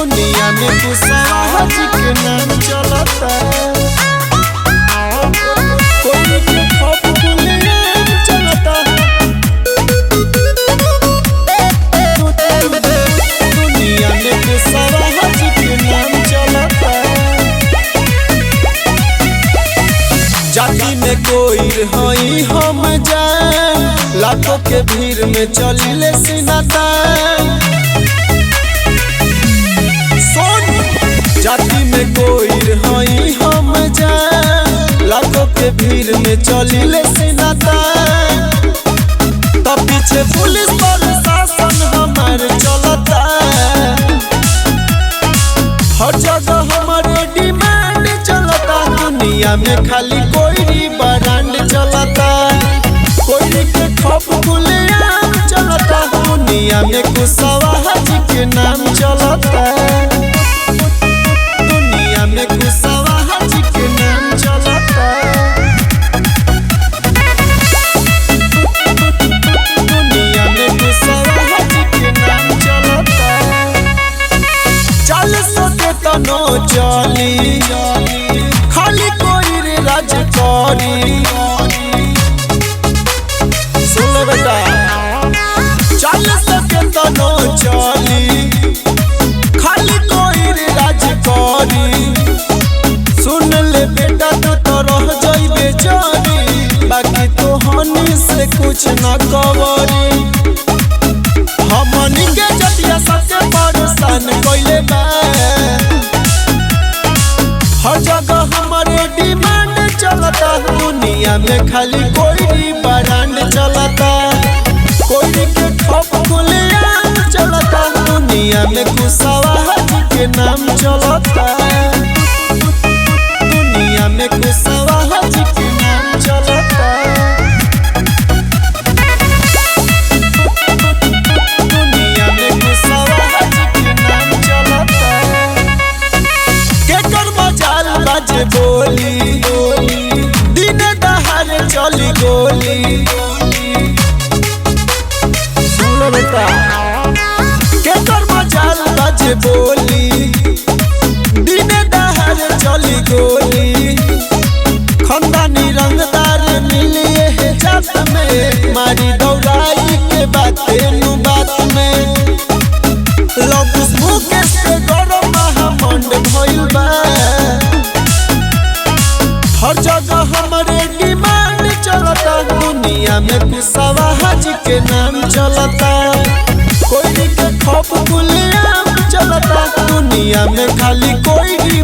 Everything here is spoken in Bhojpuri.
दुनिया में कुशवाहा जी के नाम चलता। कोई के खप गुलेम चलता। दुनिया में कुशवाहा जी के नाम चलता। जाति में कोई हई हम जान, लाखों के भीड़ में चलिले सिनातान। जाति में कोई हई हम जान, लाखों के भीड़ में चलिले सिनातान। तब पीछे पुलिस प्रशासन हमारे चलता। हर जगह हमारे डिमांड चलता। दुनिया में खाली कोई ब्रांड चलता। कोई के खप गुलेम चलता। दुनिया में कुशवाहा जी के नाम चलता। दुनिया में कुशवाहा जी के नाम चलता। दुनिया में कुशवाहा जी के नाम चलता। चल सके तनो चली, खाली कोई रे राज करी। सुन बेटा, चल सके तनो चली, खाली कोई रे राज करी। सुन ले बेटा तो रह जाइबे जारी, बाकी तो हनी से कुछ न कवरी। हमनी के जतिया सबसे परेशान कइले बा। हर जगह हमारे डिमांड चलता। दुनिया में खाली कोई ब्रांड चलता। कोई के खप गुलेम चलता। दुनिया में कुशवाहा जी के नाम चलता। दुनिया में कुशवाहा जी के नाम चलता। दुनिया में कुशवाहा जी के नाम चलता। केकर मजाल बाजे बोली, दिन दहाड़े चली गोली। सुन बेटा, केकर मजाल बाजे बोली, दिन दहाड़े चली गोली। खंदानी रंगदार मिलिए है जात में, मारी दौड़ाई के बातें नु बात में। लबुस मुकेश के गरम महामंड भइल बा। हर जगह हमारे डिमांड चलता। दुनिया में कुशवाहा जी के नाम चलता। कोई के खप गुलेम चलता। दुनिया में खाली कोई